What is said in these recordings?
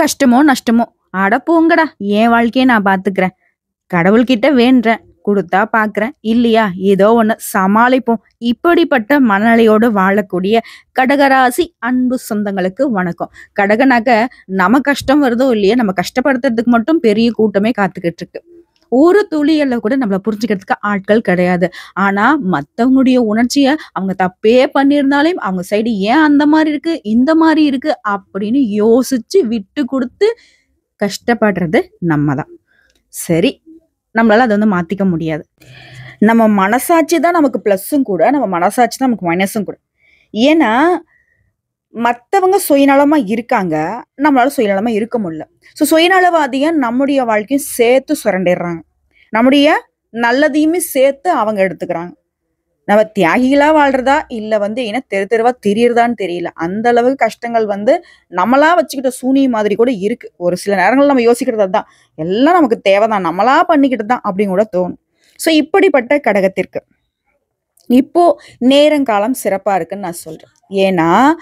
கஷ்டமோ நஷ்டமோ, அட போங்கடா என் வாழ்க்கைய நான் பாத்துக்கிறேன். கடவுள்கிட்ட வேண்டுறேன். குடுத்தா பாக்குறேன். இல்லையா ஏதோ ஒண்ணு சமாளிப்போம். இப்படிப்பட்ட மனநிலையோடு வாழக்கூடிய கடகராசி அன்பு சொந்தங்களுக்கு வணக்கம். கடகனாக்க நம்ம கஷ்டம் வருதோ இல்லையோ, நம்ம கஷ்டப்படுத்துறதுக்கு மட்டும் பெரிய கூட்டமே காத்துக்கிட்டு இருக்கு. ஒரு துளியல்ல கூட நம்மள புரிஞ்சுக்கிறதுக்கு ஆட்கள் கிடையாது. ஆனா மத்தவங்களுடைய உணர்ச்சிய அவங்க தப்பே பண்ணியிருந்தாலும் அவங்க சைடு ஏன் அந்த மாரி இருக்கு, இந்த மாரி இருக்கு அப்படின்னு யோசிச்சு விட்டு குடுத்து கஷ்டப்படுறது நம்ம தான். சரி, நம்மளால அத வந்து மாத்திக்க முடியாது. நம்ம மனசாட்சி தான் நமக்கு பிளஸ்ஸும் கூட, நம்ம மனசாட்சி தான் நமக்கு மைனஸும் கூட. ஏன்னா, மத்தவங்க சுயநலமா இருக்காங்க. நம்மளால சுயநலமா இருக்க முடியல. சுயநலவாதியா நம்முடைய வாழ்க்கையும் சேர்த்து சுரண்டிடுறாங்க. நம்முடைய நல்லதையுமே சேர்த்து அவங்க எடுத்துக்கிறாங்க. நம்ம தியாகிகளா வாழ்றதா, இல்ல வந்து ஏன்னா தெரு தெருவா திரியறதான்னு தெரியல. அந்த அளவுக்கு கஷ்டங்கள் வந்து நம்மளா வச்சுக்கிட்ட சூனியம் மாதிரி கூட இருக்கு. ஒரு சில நேரங்கள்ல நம்ம யோசிக்கிறது அதான். எல்லாம் நமக்கு தேவைதான். நம்மளா பண்ணிக்கிட்டு தான் அப்படின்னு கூட தோணும். இப்படிப்பட்ட கடகத்திற்கு இப்போ நேரங்காலம் சிறப்பா இருக்குன்னு நான் சொல்றேன். ஏன்னா,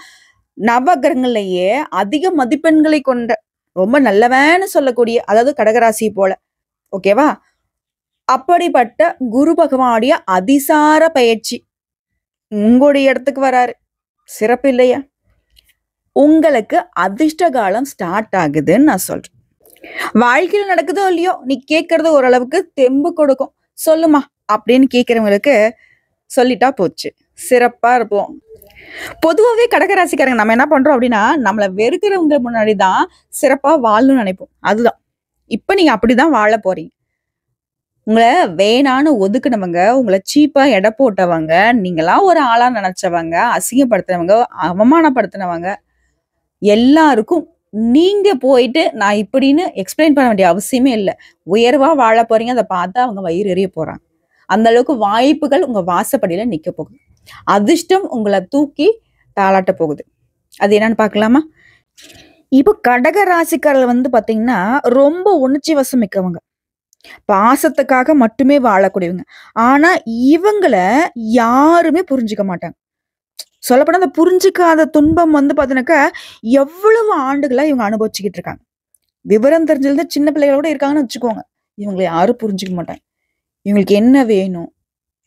நவகிரகங்கள்லயே அதிக மதிப்பெண்களை கொண்ட ரொம்ப நல்லவன்னு சொல்லக்கூடிய அதாவது கடகராசி போல. ஓகேவா? அப்படிப்பட்ட குரு பகவானுடைய அதிசார பயிற்சி உங்களுடைய இடத்துக்கு வராரு. சிறப்பு இல்லையா? உங்களுக்கு அதிர்ஷ்ட காலம் ஸ்டார்ட் ஆகுதுன்னு நான் சொல்றேன். வாழ்க்கையில நடக்குதோ இல்லையோ, நீ கேட்கறது ஓரளவுக்கு தெம்பு கொடுக்கும். சொல்லுமா அப்படின்னு கேட்கிறவங்களுக்கு சொல்லிட்டா போச்சு. சிறப்பா இருப்போம். பொதுவாவே கடகராசிக்காரங்க நம்ம என்ன பண்றோம் அப்படின்னா, நம்மள வெறுக்கிறவங்க முன்னாடி தான் சிறப்பா வாழணும்னு நினைப்போம். அதுதான். இப்ப நீங்க அப்படிதான் வாழ போறீங்க. உங்கள வேணான்னு ஒதுக்குனவங்க, உங்கள சீப்பா எடை போட்டவங்க, நீங்கலாம் ஒரு ஆளா நெனச்சவங்க, அசிங்கப்படுத்துனவங்க, அவமானப்படுத்துனவங்க, எல்லாருக்கும் நீங்க போயிட்டு நான் இப்படின்னு எக்ஸ்பிளைன் பண்ண வேண்டிய அவசியமே இல்ல. உயர்வா வாழ போறீங்க. அத பார்த்தா அவங்க வயிறு எரிய போறாங்க. அந்த அளவுக்கு வாய்ப்புகள் உங்க வாசப்படியில நிக்க போகுது. அதிர்ஷ்டம் உங்கள தூக்கி தாலாட்ட போகுது. அது என்னன்னு பார்க்கலாமா? இப்போ கடக ராசிக்காரர்கள் வந்து பார்த்தீங்கன்னா, ரொம்ப உணர்ச்சி வசம் மிக்கவங்க. பாசத்துக்காக மட்டுமே வாழக்கூடியவங்க. ஆனா, இவங்கள யாருமே புரிஞ்சுக்க மாட்டாங்க. சொல்லப்போனா அந்த புரிஞ்சுக்காத துன்பம் வந்து பார்த்தீனாக்கா, எவ்வளவு ஆண்டுகளா இவங்க அனுபவிச்சுக்கிட்டு இருக்காங்க. விவரம் தெரிஞ்சிருந்த சின்ன பிள்ளைகள் கூட இருக்காங்கன்னு வச்சுக்கோங்க. இவங்கள யாரும் புரிஞ்சுக்க மாட்டாங்க. இவங்களுக்கு என்ன வேணும்?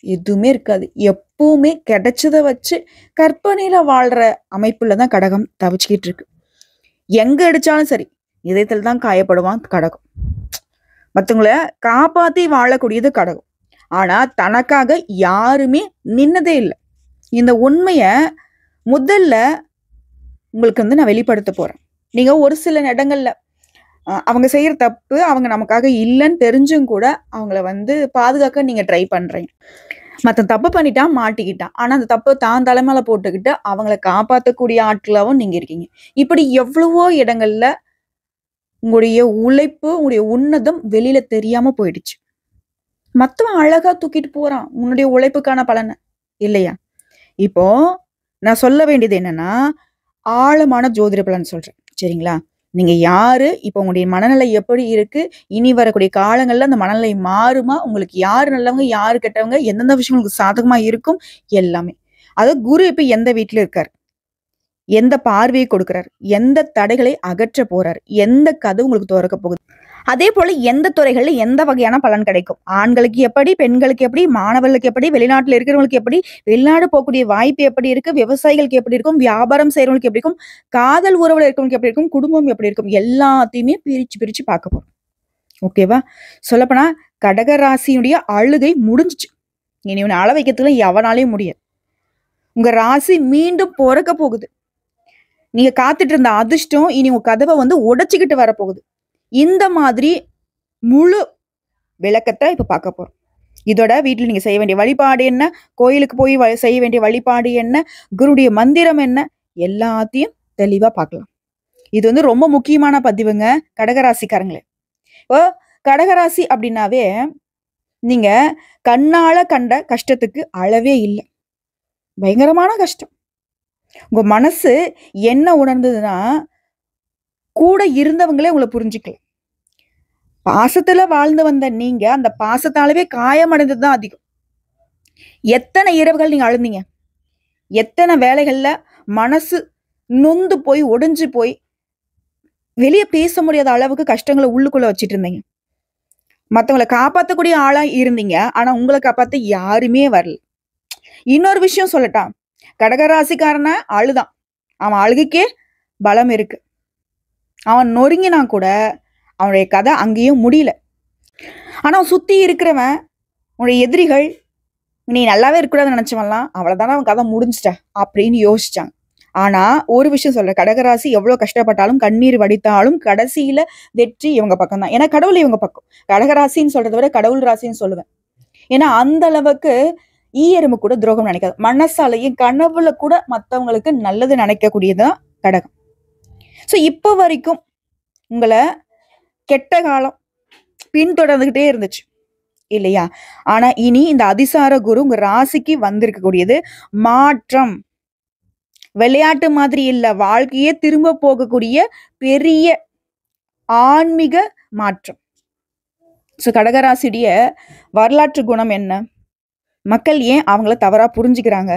எதுவுமே இருக்காது. எப்பவுமே கிடைச்சத வச்சு கற்பனையில வாழ்ற அமைப்புல தான் கடகம் தவிச்சுக்கிட்டு இருக்கு. எங்க அடிச்சாலும் சரி, இதயத்துல தான் காயப்படுவான் கடகம். மத்தவங்கள காப்பாத்தி வாழக்கூடியது கடகம். ஆனா, தனக்காக யாருமே நின்னதே இல்ல. இந்த உண்மைய முதல்ல உங்களுக்கு வந்து நான் வெளிப்படுத்த போறேன். நீங்க ஒரு சில இடங்கள்ல அவங்க செய்யற தப்பு, அவங்க நமக்காக இல்லன்னு தெரிஞ்சும் கூட, அவங்கள வந்து பாதுகாக்க நீங்க ட்ரை பண்றீங்க. மத்தவன் தப்பு பண்ணிட்டான், மாட்டிக்கிட்டான். ஆனா, அந்த தப்ப தான் தலை மேல போட்டுக்கிட்டு, அவங்கள காப்பாத்தக்கூடிய ஆட்களாவும் நீங்க இருக்கீங்க. இப்படி எவ்வளவோ இடங்கள்ல உங்களுடைய உழைப்பு, உங்களுடைய உன்னதம் வெளியில தெரியாம போயிடுச்சு. மத்தவன் அழகா தூக்கிட்டு போறான். உன்னுடைய உழைப்புக்கான பலன. இல்லையா? இப்போ நான் சொல்ல வேண்டியது என்னன்னா, ஆழமான ஜோதிட பலன் சொல்றேன். சரிங்களா? நீங்க யாரு? இப்போ உங்களுடைய மனநிலை எப்படி இருக்கு? இனி வரக்கூடிய காலங்கள்ல அந்த மனநிலை மாறுமா? உங்களுக்கு யாரு நல்லவங்க? யாரு கெட்டவங்க? எந்தெந்த விஷயம் உங்களுக்கு சாதகமா இருக்கும்? எல்லாமே. அதாவது குரு இப்ப எந்த வீட்ல இருக்காரு? எந்த பார்வையை கொடுக்கிறார்? எந்த தடைகளை அகற்ற போறார்? எந்த கதவு உங்களுக்கு தொறக்க போகுது? அதே போல எந்த துறைகள்ல எந்த வகையான பலன் கிடைக்கும்? ஆண்களுக்கு எப்படி? பெண்களுக்கு எப்படி? மாணவர்களுக்கு எப்படி? வெளிநாட்டுல இருக்கிறவங்களுக்கு எப்படி? வெளிநாடு போகக்கூடிய வாய்ப்பு எப்படி இருக்கு? விவசாயிகளுக்கு எப்படி இருக்கும்? வியாபாரம் செய்றவங்களுக்கு எப்படி இருக்கும்? காதல் உறவுல இருக்கிறவங்களுக்கு எப்படி இருக்கும்? குடும்பம் எப்படி இருக்கும்? எல்லாத்தையுமே பிரிச்சு பிரிச்சு பார்க்க போறோம். ஓகேவா? சொல்லப்போனா கடக ராசியினுடைய அழுகை முடிஞ்சுச்சு. இனி உன்ன அழ வைக்கிறதுக்கு எவனாலயும் முடியாது. உங்க ராசி மீண்டும் பொறக்க போகுது. நீங்க காத்துட்டு இருந்த அதிர்ஷ்டம் இனி உங்க கதவ வந்து உடைச்சுக்கிட்டு வரப்போகுது. இந்த மாதிரி முழு விளக்கத்த இப்ப பார்க்க போறோம். இதோட வீட்ல நீங்க செய்ய வேண்டிய வழிபாடு என்ன? கோயிலுக்கு போய் செய்ய வேண்டிய வழிபாடு என்ன? குருவுடைய மந்திரம் என்ன? எல்லாத்தையும் தெளிவா பார்க்கலாம். இது வந்து ரொம்ப முக்கியமான பதிவுங்க கடகராசிக்காரங்களே. இப்போ கடகராசி அப்படின்னாவே, நீங்க கண்ணால கண்ட கஷ்டத்துக்கு அளவே இல்ல. பயங்கரமான கஷ்டம். உங்க மனசு என்ன உணர்ந்ததுன்னா, கூட இருந்தவங்களே உங்கள புரிஞ்சுக்கல. பாசத்துல வாழ்ந்து வந்த நீங்க, அந்த பாசத்தாலவே காயமடைந்தது தான் அதிகம். எத்தன இரவுகள் நீங்க அழுந்தீங்க? எத்தன வேளைகள்ல மனசு நொந்து போய், ஒடிஞ்சு போய், வெளிய பேச முடியாத அளவுக்கு கஷ்டங்கள உள்ளுக்குள்ள வச்சுட்டு இருந்தீங்க. மத்தவங்கள காப்பாத்தக்கூடிய ஆளா இருந்தீங்க. ஆனா உங்கள காப்பாத்த யாருமே வரல. இன்னொரு விஷயம் சொல்லட்டா? கடகராசிக்காரன அழுதான். அவன் அழுகைக்கே பலம் இருக்கு. அவன் நொறுங்கினா கூட அவனுடைய கதை அங்கேயும் முடியல. ஆனா சுத்தி இருக்கிறவன், உன்னுடைய எதிரிகள், நீ நல்லாவே இருக்கக்கூடாதுன்னு நினைச்சவன்லாம், அவ்வளவுதானே அவன் கதை முடிஞ்சுட்ட அப்படின்னு யோசிச்சாங்க. ஆனா ஒரு விஷயம் சொல்றேன், கடகராசி எவ்வளவு கஷ்டப்பட்டாலும் கண்ணீர் வடித்தாலும் கடைசியில வெற்றி இவங்க பக்கம் தான். ஏன்னா கடவுள் இவங்க பக்கம். கடகராசின்னு சொல்றதை விட கடவுள் ராசின்னு சொல்லுவேன். ஏன்னா அந்த அளவுக்கு ஈயெறும்பு கூட துரோகம் நினைக்காது. மனசாலையும் கனவுல கூட மத்தவங்களுக்கு நல்லது நினைக்கக்கூடியதுதான் கடகம். சோ இப்ப வரைக்கும் உங்களை கெட்ட காலம் பின்தொடர்ந்துகிட்டே இருந்துச்சு இல்லையா? ஆனா இனி இந்த அதிசார குரு உங்க ராசிக்கு வந்திருக்கக்கூடியது மாற்றம். விளையாட்டு மாதிரி இல்ல, வாழ்க்கையே திரும்ப போகக்கூடிய பெரிய ஆன்மீக மாற்றம். சோ கடகராசியுடைய வரலாற்று குணம் என்ன? மக்கள் ஏன் அவங்கள தவறா புரிஞ்சுக்கிறாங்க?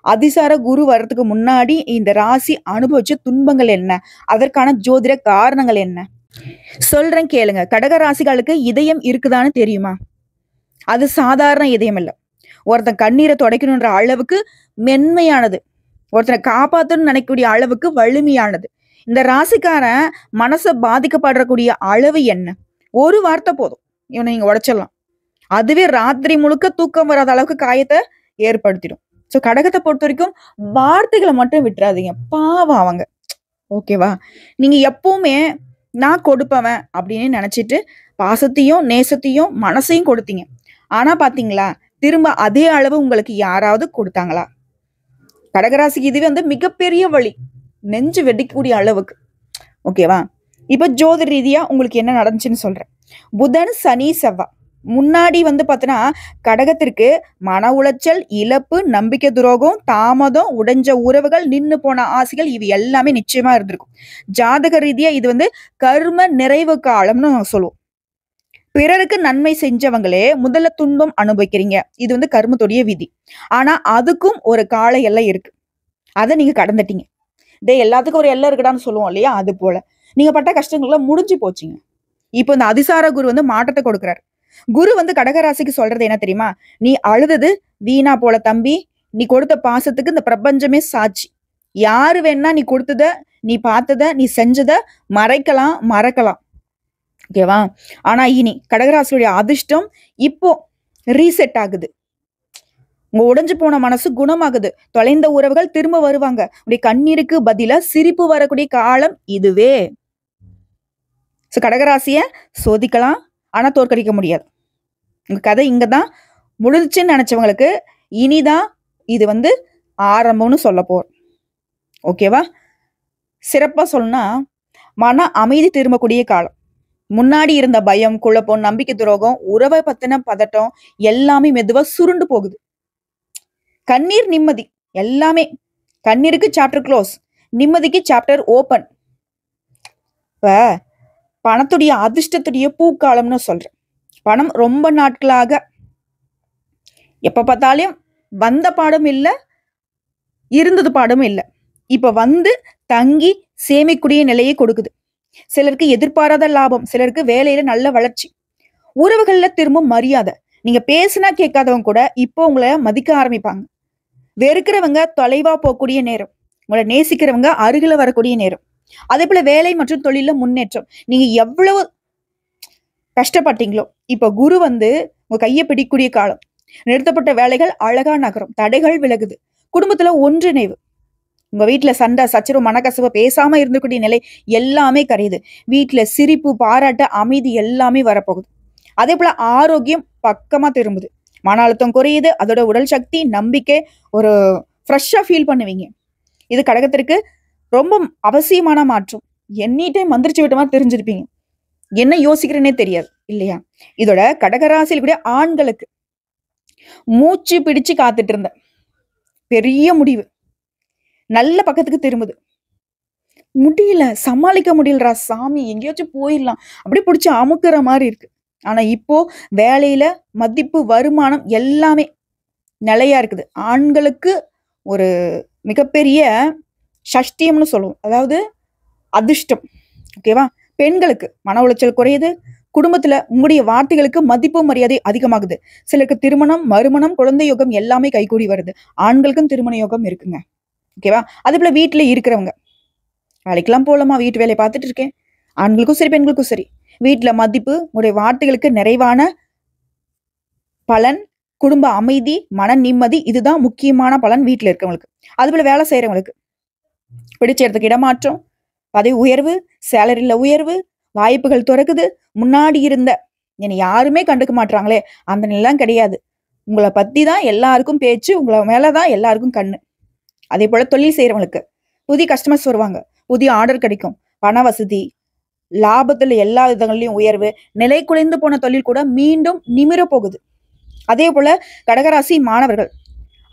அதிசார குரு வர்றதுக்கு முன்னாடி இந்த ராசி அனுபவிச்ச துன்பங்கள் என்ன? அதற்கான ஜோதிட காரணங்கள் என்ன? சொல்றேன் கேளுங்க. கடக ராசிகளுக்கு இதயம் இருக்குதான்னு தெரியுமா? அது சாதாரண இதயம் இல்ல. ஒருத்தன் கண்ணீரை துடைக்கணுன்ற அளவுக்கு மென்மையானது. ஒருத்தனை காப்பாத்தணும்னு நினைக்கக்கூடிய அளவுக்கு வலிமையானது. இந்த ராசிக்காரன் மனச பாதிக்கப்படக்கூடிய அளவு என்ன? ஒரு வார்த்தை போதும், இவனை நீங்க உடைச்சிடலாம். அதுவே ராத்திரி முழுக்க தூக்கம் வராத அளவுக்கு காயத்தை ஏற்படுத்திடும். சோ கடகத்தை பொறுத்த வரைக்கும் வார்த்தைகளை மட்டும் விட்டுறாதீங்க, பாவம் அவங்க. ஓகேவா? நீங்க எப்பவுமே நான் கொடுப்பவன் அப்படின்னு நினைச்சிட்டு பாசத்தையும் நேசத்தையும் மனசையும் கொடுத்தீங்க. ஆனா பாத்தீங்களா, திரும்ப அதே அளவு உங்களுக்கு யாராவது கொடுத்தாங்களா? கடகராசிக்கு இதுவே வந்து மிகப்பெரிய வழி, நெஞ்சு வெடிக்கக்கூடிய அளவுக்கு. ஓகேவா? இப்ப ஜோதிட ரீதியா உங்களுக்கு என்ன நடந்துச்சுன்னு சொல்றேன். புதன் சனி செவ்வாய் முன்னாடி வந்து பாத்தீங்கன்னா கடகத்திற்கு மன உளைச்சல், இழப்பு, நம்பிக்கை துரோகம், தாமதம், உடைஞ்ச உறவுகள், நின்னு போன ஆசைகள், இவை எல்லாமே நிச்சயமா இருந்திருக்கும். ஜாதக ரீதியா இது வந்து கர்ம நிறைவு காலம்னு சொல்லுவோம். பிறருக்கு நன்மை செஞ்சவங்களே முதல்ல துன்பம் அனுபவிக்கிறீங்க. இது வந்து கர்மத்துடைய விதி. ஆனா அதுக்கும் ஒரு கால எல்லை இருக்கு. அதை நீங்க கடந்துட்டீங்க. எல்லாத்துக்கும் ஒரு எல்லை இருக்குடான்னு சொல்லுவோம் இல்லையா? அது போல நீங்க பட்ட கஷ்டங்கள்லாம் முடிஞ்சு போச்சுங்க. இப்போ இந்த அதிசார குரு வந்து மாற்றத்தை கொடுக்கிறார். குரு வந்து கடகராசிக்கு சொல்றது என்ன தெரியுமா? நீ அழுதது வீணா போல தம்பி. நீ கொடுத்த பாசத்துக்கு இந்த பிரபஞ்சமே சாட்சி. யாரு வேணா நீ கொடுத்தத, நீ பார்த்தத, நீ செஞ்சத மறைக்கலாம், மறக்கலாம். ஓகேவா? ஆனா இனி கடகராசியுடைய அதிர்ஷ்டம் இப்போ ரீசெட் ஆகுது. உங்க உடைஞ்சு போன மனசு குணமாகுது. தொலைந்த உறவுகள் திரும்ப வருவாங்க. உடைய கண்ணீருக்கு பதிலா சிரிப்பு வரக்கூடிய காலம் இதுவே. கடகராசிய சோதிக்கலாம், ஆனா தோற்கடிக்க முடியாது. உங்க கதை இங்கதான் முடிஞ்சுன்னு நினைச்சவங்களுக்கு இனிதான் இது வந்து ஆரம்பம்னு சொல்ல போறோம். ஓகேவா? சிறப்பா சொல்லணும்னா மன அமைதி திரும்பக்கூடிய காலம். முன்னாடி இருந்த பயம், குழப்பம், நம்பிக்கை துரோகம், உறவை பத்தின பதட்டம் எல்லாமே மெதுவா சுருண்டு போகுது. கண்ணீர், நிம்மதி எல்லாமே. கண்ணீருக்கு சாப்டர் க்ளோஸ், நிம்மதிக்கு சாப்டர் ஓபன். இப்ப பணத்துடைய அதிர்ஷ்டத்துடைய பூக்காலம்னு சொல்றேன். பணம் ரொம்ப நாட்களாக எப்ப பார்த்தாலும் வந்த பாடம் இல்ல, இருந்தது பாடம் இல்ல. இப்ப வந்து தங்கி சேமிக்கூடிய நிலையை கொடுக்குது. சிலருக்கு எதிர்பாராத லாபம், சிலருக்கு வேலையில நல்ல வளர்ச்சி, உறவுகள்ல திரும்ப மரியாதை. நீங்க பேசினா கேட்காதவங்க கூட இப்போ உங்களை மதிக்க ஆரம்பிப்பாங்க. வெறுக்கிறவங்க தொலைவா போகக்கூடிய நேரம், உங்களை நேசிக்கிறவங்க அருகில வரக்கூடிய நேரம். அதே போல வேலை மற்றும் தொழில முன்னேற்றம். நீங்க எவ்வளவு கஷ்டப்பட்டீங்களோ இப்ப குரு வந்து உங்க கையை பிடிக்கூடிய காலம். நிறுத்தப்பட்ட வேலைகள் அழகா நகரும், தடைகள் விலகுது, குடும்பத்துல ஒன்றிணைவு. உங்க வீட்டுல சண்டை சச்சரவு மனக்கசவு பேசாம இருந்தக்கூடிய நிலை எல்லாமே கரையுது. வீட்டுல சிரிப்பு, பாராட்ட, அமைதி எல்லாமே வரப்போகுது. அதே போல ஆரோக்கியம் பக்கமா திரும்புது. மன அழுத்தம் குறையுது. அதோட உடல் சக்தி, நம்பிக்கை, ஒரு ஃப்ரெஷ்ஷா ஃபீல் பண்ணுவீங்க. இது கடகத்திற்கு ரொம்ப அவசியமான மாற்றம். எனி டைம் மந்திரிச்சு விட்ட மாதிரி தெரிஞ்சிருப்பீங்க. என்ன யோசிக்கிறேன்னே தெரியாது இல்லையா? இதோட கடகராசியில் கூட ஆண்களுக்கு மூச்சு பிடிச்சு காத்துட்டு இருந்த பெரிய முடிவு நல்ல பக்கத்துக்கு திரும்புது. முடியல, சமாளிக்க முடியலரா சாமி, எங்கேயாச்சும் போயிடலாம் அப்படி பிடிச்சி அமுக்குற மாதிரி இருக்கு. ஆனா இப்போ வேலையில மதிப்பு, வருமானம் எல்லாமே நிலையா இருக்குது. ஆண்களுக்கு ஒரு மிகப்பெரிய சஷ்டியம்னு சொல்லுவோம், அதாவது அதிர்ஷ்டம். ஓகேவா? பெண்களுக்கு மன உளைச்சல் குறையுது. குடும்பத்துல உங்களுடைய வார்த்தைகளுக்கு மதிப்பு மரியாதை அதிகமாகுது. சிலருக்கு திருமணம், மறுமணம், குழந்தை யோகம் எல்லாமே கைகூடி வருது. ஆண்களுக்கும் திருமண யோகம் இருக்குங்க. ஓகேவா? அதே போல வீட்டுல இருக்கிறவங்க வேலைக்கெல்லாம் போலமா, வீட்டு வேலையை பார்த்துட்டு இருக்கேன். ஆண்களுக்கும் சரி, பெண்களுக்கும் சரி. வீட்டுல மதிப்பு, உங்களுடைய வார்த்தைகளுக்கு நிறைவான பலன், குடும்ப அமைதி, மன நிம்மதி, இதுதான் முக்கியமான பலன் வீட்டுல இருக்கவங்களுக்கு. அதுபோல வேலை செய்யறவங்களுக்கு பிடிச்ச இடத்துக்கு இடமாற்றம், பதவி உயர்வு, சேலரில உயர்வு, வாய்ப்புகள் துறக்குது. முன்னாடி இருந்த என்னை யாருமே கண்டுக்க மாட்டாங்களே அந்த நிலைலாம் கிடையாது. உங்களை பத்தி தான் எல்லாருக்கும் பேச்சு, உங்களை மேலதான் எல்லாருக்கும் கண்ணு. அதே போல தொழில் செய்யறவங்களுக்கு புதிய கஸ்டமர்ஸ் வருவாங்க, புதிய ஆர்டர் கிடைக்கும், பண வசதி, லாபத்துல எல்லா விதங்கள்லயும் உயர்வு, நிலை குலைந்து போன தொழில் கூட மீண்டும் நிமிர போகுது. அதே போல கடகராசி மாணவர்கள்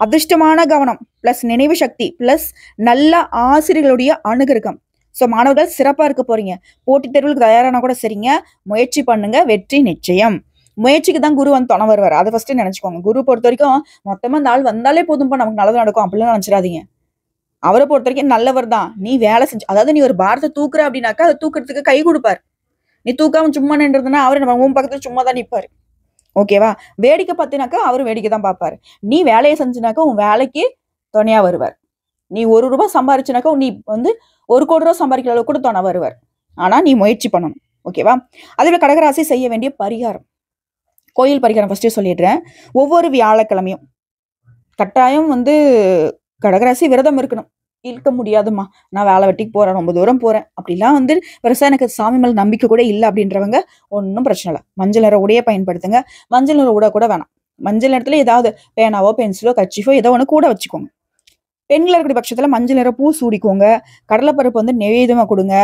அதிர்ஷ்டமான கவனம் பிளஸ் நினைவு சக்தி பிளஸ் நல்ல ஆசிரியர்களுடைய அனுகிரகம். ஸோ மாணவர்கள் சிறப்பா இருக்க போறீங்க. போட்டித் தேர்வுக்கு தயாரானா கூட சரிங்க, முயற்சி பண்ணுங்க, வெற்றி நிச்சயம். முயற்சிக்கு தான் குரு வந்து துணை வருவார். அதை ஃபர்ஸ்ட் நினைச்சுக்கோங்க. குரு பொறுத்த வரைக்கும் மொத்தமா இந்த ஆள் வந்தாலே போதும்பா நமக்கு நல்லது நடக்கும் அப்படிலாம் நினைச்சிடாதீங்க. அவரை பொறுத்த வரைக்கும் நல்லவர் தான். நீ வேலை செஞ்சு, அதாவது நீ ஒரு பாரத்தை தூக்குற அப்படின்னாக்கா அதை தூக்குறதுக்கு கை கொடுப்பார். நீ தூக்காம சும்மா நின்றதுன்னா அவரு நம்ம உன் பக்கத்துல சும்மா தான் நிற்பாரு. ஓகேவா? வேடிக்கை பார்த்தினாக்கா அவரு வேடிக்கை தான் பார்ப்பாரு. நீ வேலையை செஞ்சுனாக்கா உன் வேலைக்கு துணையா வருவார். நீ ₹1 சம்பாரிச்சுனாக்கா நீ வந்து ₹1,00,00,000 சம்பாதிக்கிற அளவுக்கு கூட துணை வருவார். ஆனா நீ முயற்சி பண்ணணும். ஓகேவா? அதுல கடகராசி செய்ய வேண்டிய பரிகாரம், கோயில் பரிகாரம் ஃபர்ஸ்டே சொல்லிடுறேன். ஒவ்வொரு வியாழக்கிழமையும் கட்டாயம் வந்து கடகராசி விரதம் இருக்கணும். இருக்க முடியாதுமா, நான் வேலை வெட்டிக்கு போறேன், ரொம்ப தூரம் போறேன், அப்படிலாம் வந்து பெருசா எனக்கு சாமி மேல நம்பிக்கை கூட இல்லை அப்படின்றவங்க ஒன்றும் பிரச்சனை இல்லை. மஞ்சள் நிற உடைய பயன்படுத்துங்க. மஞ்சள் நிற உடை கூட வேணாம். மஞ்சள் நிறத்துல ஏதாவது பேனாவோ பென்சிலோ கர்ச்சீஃபோ ஏதோ ஒன்று கூட வச்சுக்கோங்க. பெண்கள் இருக்கிற பட்சத்துல மஞ்சள் நிற பூ சூடிக்கோங்க. கடலைப்பருப்பு வந்து நெவேதமா கொடுங்க.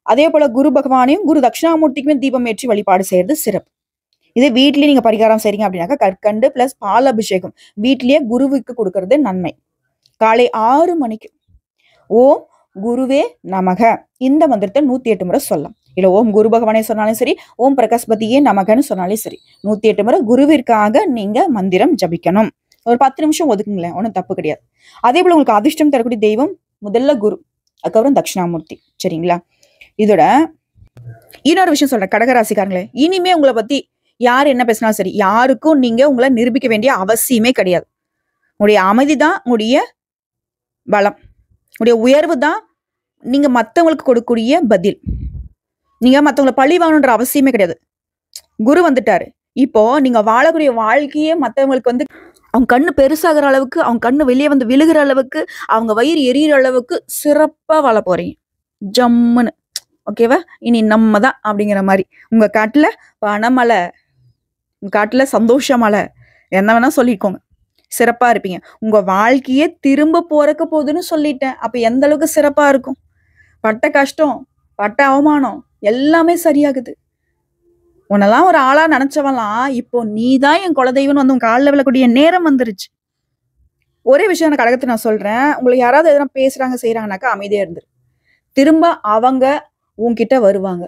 அதே போல குரு பகவானையும் குரு தட்சிணாமூர்த்திக்குமே தீபம் ஏற்றி வழிபாடு செய்யறது சிறப்பு. இதே வீட்லயே நீங்க பரிகாரம் செய்றீங்க அப்படின்னாக்கா கற்கண்டு பிளஸ் பால் அபிஷேகம் வீட்லயே குருவுக்கு கொடுக்கறது நன்மை. காலை 6 மணிக்கு ஓம் குருவே நமக இந்த மந்திரத்தை 108 முறை சொல்லலாம். இல்ல ஓம் குரு பகவானே சொன்னாலும் சரி, ஓம் பிரகஸ்பதியே நமகன்னு சொன்னாலும் சரி, 108 முறை குருவிற்காக நீங்க மந்திரம் ஜபிக்கணும். ஒரு 10 நிமிஷம் ஒதுக்குங்களேன், ஒன்றும் தப்பு கிடையாது. அதே போல உங்களுக்கு அதிர்ஷ்டம் தரக்கூடிய தெய்வம் முதல்ல குரு, அதுக்கப்புறம் தட்சிணாமூர்த்தி. சரிங்களா? இதோட இன்னொரு விஷயம் சொல்றேன் கடகராசிக்காரங்களே, இனிமே உங்களை பத்தி யார் என்ன பேசினாலும் சரி, யாருக்கும் நீங்க உங்களை நிரூபிக்க வேண்டிய அவசியமே கிடையாது. உங்களுடைய அமைதி தான் உங்களுடைய பலம், உங்களுடைய உயர்வு தான் நீங்க மற்றவங்களுக்கு கொடுக்கக்கூடிய பதில். நீங்க மற்றவங்களை பழி வாங்கணுன்ற அவசியமே கிடையாது. குரு வந்துட்டாரு. இப்போ நீங்க வாழக்கூடிய வாழ்க்கையே மற்றவங்களுக்கு வந்து அவங்க கண்ணு பெருசாகிற அளவுக்கு, அவங்க கண்ணு வெளியே வந்து விழுகிற அளவுக்கு, அவங்க வயிறு எரியிற அளவுக்கு சிறப்பா வாழ போறீங்க. ஜம்முன்னு. ஓகேவா? இனி நம்ம தான் அப்படிங்கிற மாதிரி உங்க காட்டுல பணமழை, உங்க காட்டுல சந்தோஷமழை, என்ன வேணா சொல்லிக்கோங்க. சிறப்பா இருப்பீங்க. உங்க வாழ்க்கையே திரும்ப போறக்க போகுதுன்னு சொல்லிட்டேன். அப்ப எந்த அளவுக்கு சிறப்பா இருக்கும்? பட்ட கஷ்டம், பட்ட அவமானம் எல்லாமே சரியாகுது. உன்னெல்லாம் ஒரு ஆளா நினைச்சவெல்லாம் இப்போ நீதான் என் குலதெய்வம்னு வந்து உங்க காலில் விழக்கூடிய நேரம் வந்துருச்சு. ஒரே விஷயம் நான் கடகத்தை நான் சொல்றேன். உங்களுக்கு யாராவது எதனா பேசுறாங்க செய்யறாங்கனாக்கா அமைதியா இருந்துரு. திரும்ப அவங்க உன்கிட்ட வருவாங்க.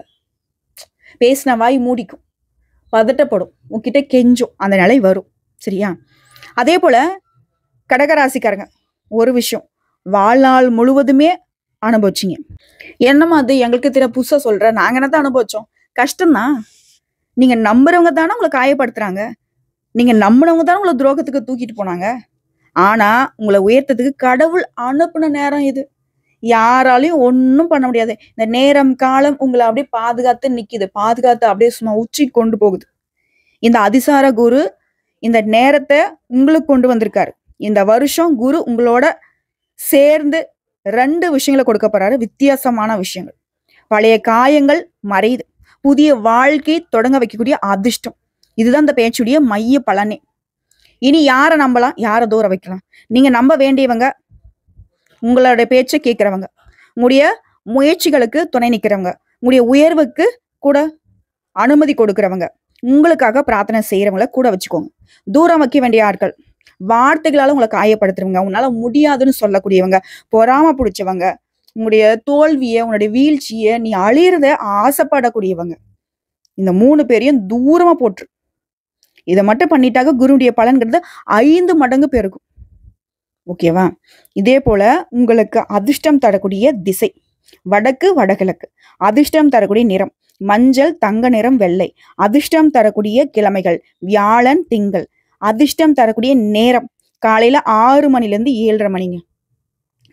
பேசின வாய் மூடிக்கும், பதட்டப்படும், உன்கிட்ட கெஞ்சும், அந்த நிலை வரும். சரியா? அதே போல கடகராசிக்காரங்க ஒரு விஷயம் வாழ்நாள் முழுவதுமே அனுபவிச்சிங்க. என்னமா அது எங்களுக்கு தெரிய புதுசா சொல்ற, நாங்க என்னதான் அனுபவிச்சோம்? கஷ்டம்தான். நீங்க நம்புறவங்க தானே உங்களை காயப்படுத்துறாங்க. நீங்க நம்பினவங்க தானே உங்களை துரோகத்துக்கு தூக்கிட்டு போனாங்க. ஆனா உங்களை உயர்த்ததுக்கு கடவுள் அனுப்புன நேரம் இது. யாராலையும் ஒன்னும் பண்ண முடியாது. இந்த நேரம் காலம் உங்களை அப்படியே பாதுகாத்து நிக்குது, பாதுகாத்து அப்படியே சும்மா உச்சி கொண்டு போகுது. இந்த அதிசார குரு இந்த நேரத்தை உங்களுக்கு கொண்டு வந்திருக்காரு. இந்த வருஷம் குரு உங்களோட சேர்ந்து 2 விஷயங்களை கொடுக்க போறாரு. வித்தியாசமான விஷயங்கள். பழைய காயங்கள் மறையுது, புதிய வாழ்க்கை தொடங்க வைக்கக்கூடிய அதிர்ஷ்டம். இதுதான் இந்த பேச்சுடைய மைய பலனே. இனி யாரை நம்பலாம், யாரை தூர வைக்கலாம்? நீங்க நம்ப வேண்டியவங்க, உங்களுடைய பேச்சை கேட்கிறவங்க, உங்களுடைய முயற்சிகளுக்கு துணை நிற்கிறவங்க, உங்களுடைய உயர்வுக்கு கூட அனுமதி கொடுக்கிறவங்க, உங்களுக்காக பிரார்த்தனை செய்யறவங்களை கூட வச்சுக்கோங்க. தூரம் வைக்க வேண்டிய ஆட்கள், வார்த்தைகளால உங்களை காயப்படுத்துறவங்க, உன்னால முடியாதுன்னு சொல்லக்கூடியவங்க, பொறாம பிடிச்சவங்க, உங்களுடைய தோல்வியை, உன்னுடைய வீழ்ச்சியை, நீ அழியறத ஆசைப்படக்கூடியவங்க, இந்த 3 பேரையும் தூரமா போட்டுரு. இதை மட்டும் பண்ணிட்டாக்க குருவுடைய பலன்கிறது 5 மடங்கு பெருகும். ஓகேவா? இதே போல உங்களுக்கு அதிர்ஷ்டம் தரக்கூடிய திசை, வடக்கு வடகிழக்கு. அதிர்ஷ்டம் தரக்கூடிய நிறம் மஞ்சள், தங்க நிறம், வெள்ளை. அதிர்ஷ்டம் தரக்கூடிய கிழமைகள் வியாழன், திங்கள். அதிர்ஷ்டம் தரக்கூடிய நேரம் காலையில 6 மணிலேருந்து 7:30 மணிங்க.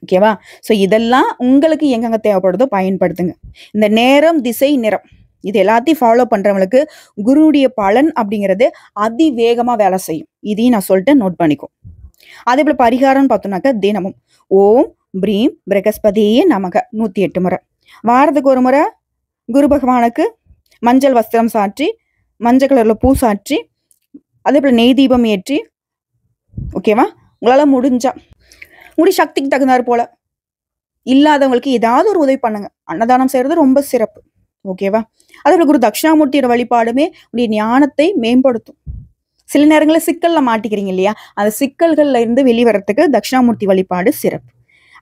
ஓகேவா? ஸோ இதெல்லாம் உங்களுக்கு எங்கெங்க தேவைப்படுதோ பயன்படுத்துங்க. இந்த நேரம், திசை, நிறம் இது எல்லாத்தையும் ஃபாலோ பண்றவங்களுக்கு குருவுடைய பலன் அப்படிங்கிறது அதிவேகமா வேலை செய்யும். இதையும் நான் சொல்லிட்டு நோட் பண்ணிக்கோ. அதே போல பரிகாரம்னு பார்த்தோம்னாக்க தினமும் ஓம் பிரீம் பிரகஸ்பதியே நமக 108 முறை. வாரத்துக்கு ஒரு முறை குரு பகவானுக்கு மஞ்சள் வஸ்திரம் சாற்றி, மஞ்சள் கலர்ல பூ சாற்றி, அதே போல நெய் தீபம் ஏற்றி, ஓகேவா? உங்களால முடிஞ்சா உங்களுடைய சக்திக்கு தகுந்தாற் போல இல்லாதவங்களுக்கு ஏதாவது ஒரு உதவி பண்ணுங்க. அன்னதானம் செய்யறது ரொம்ப சிறப்பு. ஓகேவா? அதே போல குரு தட்சிணாமூர்த்தியோட வழிபாடுமே உடைய ஞானத்தை மேம்படுத்தும். சில நேரங்களில் சிக்கல்ல மாட்டிக்கிறீங்க இல்லையா? அந்த சிக்கல்கள்ல இருந்து வெளிவரத்துக்கு தட்சிணாமூர்த்தி வழிபாடு சிறப்பு.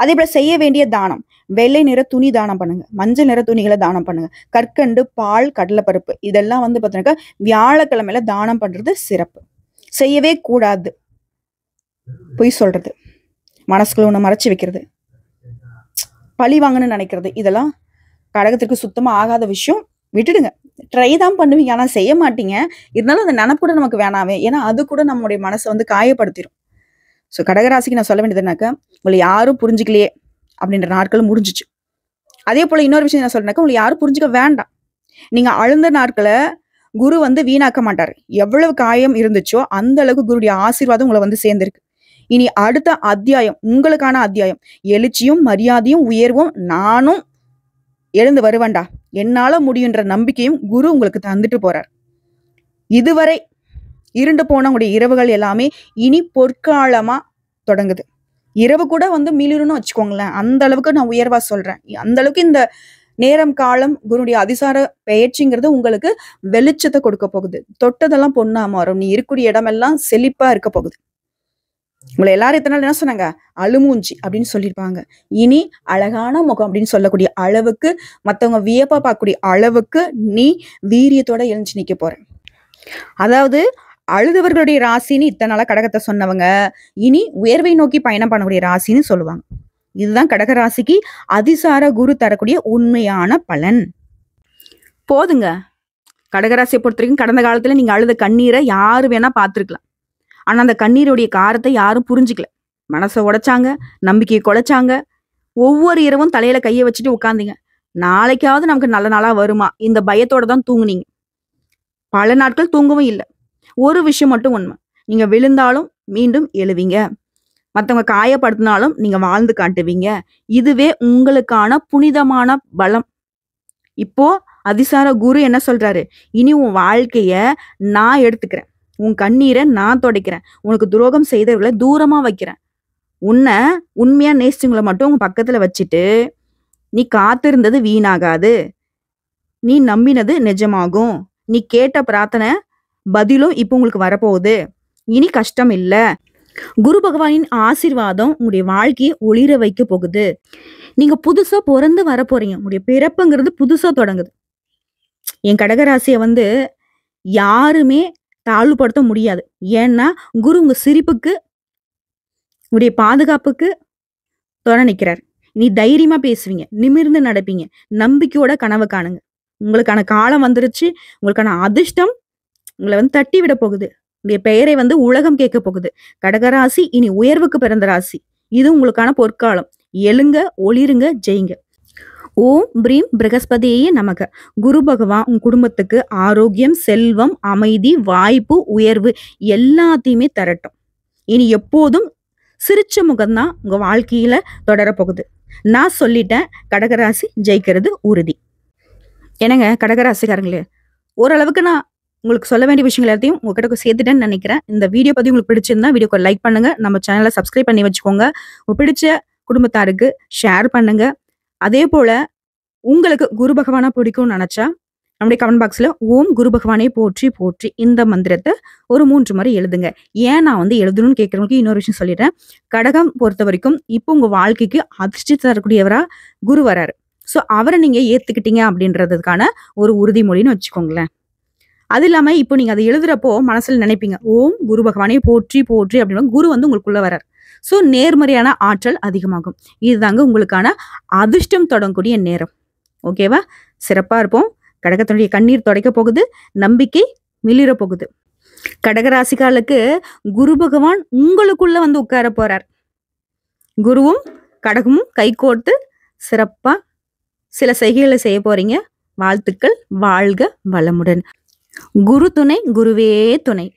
அதே போல செய்ய வேண்டிய தானம் வெள்ளை நிற துணி தானம் பண்ணுங்க, மஞ்சள் நிற துணிகளை தானம் பண்ணுங்க, கற்கண்டு, பால், கடலைப்பருப்பு இதெல்லாம் பார்த்தீங்கன்னா வியாழக்கிழமையில தானம் பண்றது சிறப்பு. செய்யவே கூடாது பொய் சொல்றது, மனசுக்குள்ள ஒண்ணு மறைச்சு வைக்கிறது, பழி வாங்கணும்னு நினைக்கிறது, இதெல்லாம் கடகத்திற்கு சுத்தமா ஆகாத விஷயம். விட்டுடுங்க. ட்ரை தான் பண்ணுவீங்க, ஆனா செய்ய மாட்டீங்க. இருந்தாலும் அந்த நினைப்பு கூட நமக்கு வேணாவே. ஏன்னா அது கூட நம்மளுடைய மனசை காயப்படுத்திடும். ஸோ கடகராசிக்கு நான் சொல்ல வேண்டியது என்னக்கா, உங்களை யாரும் புரிஞ்சுக்கலையே அப்படின்ற நாட்கள் முடிஞ்சிச்சு. அதே போல இன்னொரு விஷயம் நான் சொல்றேன்னாக்கா, உங்களை யாரும் புரிஞ்சுக்க வேண்டாம். நீங்க அழுந்த நாட்களை குரு வீணாக்க மாட்டாரு. எவ்வளவு காயம் இருந்துச்சோ அந்த அளவுக்கு குருடைய ஆசீர்வாதம் உங்களை சேர்ந்திருக்கு. இனி அடுத்த அத்தியாயம் உங்களுக்கான அத்தியாயம். எழுச்சியும் மரியாதையும் உயர்வும் நானும் எழுந்து வருவேண்டா, என்னால முடியுன்ற நம்பிக்கையும் குரு உங்களுக்கு தந்துட்டு போறார். இதுவரை இருண்டு போன உங்களுடைய இரவுகள் எல்லாமே இனி பொற்காலமா தொடங்குது. இரவு கூட மீளிருன்னு வச்சுக்கோங்களேன். அந்த அளவுக்கு நான் உயர்வா சொல்றேன். அந்த அளவுக்கு இந்த நேரம் காலம் குருடைய அதிசார பயிற்சிங்கிறது உங்களுக்கு வெளிச்சத்தை கொடுக்க போகுது. தொட்டதெல்லாம் பொண்ணா மாறும். நீ இருக்கக்கூடிய இடமெல்லாம் செழிப்பா இருக்க போகுது. உங்களை எல்லாரும் இத்தனை நாள் என்ன சொன்னாங்க? அழுமூஞ்சி அப்படின்னு சொல்லியிருப்பாங்க. இனி அழகான முகம் அப்படின்னு சொல்லக்கூடிய அளவுக்கு, மற்றவங்க வியப்பா பார்க்கக்கூடிய அளவுக்கு நீ வீரியத்தோட எழுந்து நிக்க போற. அதாவது அழுதவர்களுடைய ராசின்னு இத்தனை நாளா கடகத்தை சொன்னவங்க இனி உயர்வை நோக்கி பயணம் பண்ணக்கூடிய ராசின்னு சொல்லுவாங்க. இதுதான் கடக ராசிக்கு அதிசார குரு தரக்கூடிய உண்மையான பலன். போதுங்க. கடகராசியை பொறுத்த வரைக்கும் கடந்த காலத்துல நீங்க அழுத கண்ணீரை யாரு வேணா பார்த்துருக்கலாம். ஆனா அந்த கண்ணீருடைய காரத்தை யாரும் புரிஞ்சுக்கல. மனசை உடைச்சாங்க, நம்பிக்கையை குலைச்சாங்க. ஒவ்வொரு இரவும் தலையில கையை வச்சுட்டு உட்காந்தீங்க. நாளைக்காவது நமக்கு நல்ல நாளா வருமா இந்த பயத்தோட தான் தூங்குனீங்க. பல நாட்கள் தூங்கவும் இல்லை. ஒரு விஷயம் மட்டும் உண்மை, நீங்க விழுந்தாலும் மீண்டும் எழுவீங்க, மற்றவங்க காயப்படுத்தினாலும் நீங்க வாழ்ந்து காட்டுவீங்க. இதுவே உங்களுக்கான புனிதமான பலம். இப்போ அதிசார குரு என்ன சொல்றாரு? இனி உன் வாழ்க்கைய நான் எடுத்துக்கிறேன், உன் கண்ணீரை நான் துடைக்கிறேன், உனக்கு துரோகம் செய்தவர்களை தூரமா வைக்கிறேன், உன்னை உண்மையா நேசிச்சவங்களை மட்டும் உங்க பக்கத்துல வச்சுட்டு நீ காத்திருந்தது வீணாகாது, நீ நம்பினது நிஜமாகும், நீ கேட்ட பிரார்த்தனை பதிலும் இப்போ உங்களுக்கு வரப்போகுது, இனி கஷ்டம் இல்ல. குரு பகவானின் ஆசீர்வாதம் உங்களுடைய வாழ்க்கையை ஒளிர வைக்க போகுது. நீங்க புதுசா பிறந்து வர போறீங்க. உங்களுடைய பிறப்புங்கிறது புதுசா தொடங்குது. என் கடகராசியை யாருமே தாழ்வுபடுத்த முடியாது. ஏன்னா குரு உங்க சிரிப்புக்கு, உங்களுடைய பாதுகாப்புக்கு துணை நிற்கிறார். நீ தைரியமா பேசுவீங்க, நிமிர்ந்து நடப்பீங்க, நம்பிக்கையோட கனவு காணுங்க. உங்களுக்கான காலம் வந்துருச்சு. உங்களுக்கான அதிர்ஷ்டம் உங்களை தட்டி விட போகுது. உங்களுடைய பெயரை உலகம் கேட்க போகுது. கடகராசி இனி உயர்வுக்கு பிறந்த ராசி. இது உங்களுக்கான பொற்காலம். எழுங்க, ஒளிருங்க, ஜெயிங்க. ஓம் பிரீம் பிரகஸ்பதியே நமக. குரு பகவான் உங்க குடும்பத்துக்கு ஆரோக்கியம், செல்வம், அமைதி, வாய்ப்பு, உயர்வு எல்லாத்தையுமே தரட்டும். இனி எப்போதும் சிரிச்ச முகம்தான் உங்க வாழ்க்கையில தொடர போகுது. நான் சொல்லிட்டேன், கடகராசி ஜெயிக்கிறது உறுதி. என்னங்க கடகராசிக்காரங்களே, ஓரளவுக்கு நான் உங்களுக்கு சொல்ல வேண்டிய விஷயங்கள் எல்லாத்தையும் உங்ககிட்ட சேர்த்துட்டேன்னு நினைக்கிறேன். இந்த வீடியோ பத்தி உங்களுக்கு பிடிச்சிருந்தா வீடியோக்கு லைக் பண்ணுங்க, நம்ம சேனலை சப்ஸ்கிரைப் பண்ணி வச்சுக்கோங்க, உங்களுக்கு பிடிச்ச குடும்பத்தாருக்கு ஷேர் பண்ணுங்க. அதே போல உங்களுக்கு குரு பகவானா பிடிக்கும்னு நினைச்சா நம்முடைய கமெண்ட் பாக்ஸ்ல ஓம் குரு பகவானே போற்றி போற்றி இந்த மந்திரத்தை ஒரு 3 முறை எழுதுங்க. ஏன் நான் எழுதணும்னு கேட்கறவங்களுக்கு இன்னொரு விஷயம் சொல்லிடுறேன். கடகம் பொறுத்த வரைக்கும் இப்போ உங்க வாழ்க்கைக்கு அதிர்ஷ்டி தரக்கூடியவரா குரு வராரு. ஸோ அவரை நீங்க ஏத்துக்கிட்டீங்க அப்படின்றதுக்கான ஒரு உறுதிமொழின்னு வச்சுக்கோங்களேன். அது இல்லாம இப்போ நீங்க அதை எழுதுறப்போ மனசுல நினைப்பீங்க, ஓம் குரு பகவானே போற்றி போற்றி அப்படின்னு குரு உங்களுக்குள்ள வரார். ஸோ நேர்மறையான ஆற்றல் அதிகமாகும். இதுதாங்க உங்களுக்கான அதிர்ஷ்டம் தொடங்கக்கூடிய நேரம். ஓகேவா? சிறப்பா இருப்போம். கடகத்தினுடைய கண்ணீர் துடைக்க போகுது. நம்பிக்கை மிளிர போகுது. கடகராசிக்காரர்களுக்கு குரு பகவான் உங்களுக்குள்ள வந்து உட்கார போறார். குருவும் கடகமும் கைகோர்த்து சிறப்பா சில செய்கைகளை செய்ய போறீங்க. வாழ்த்துக்கள். வாழ்க வளமுடன். குரு துணை, குருவே துணை.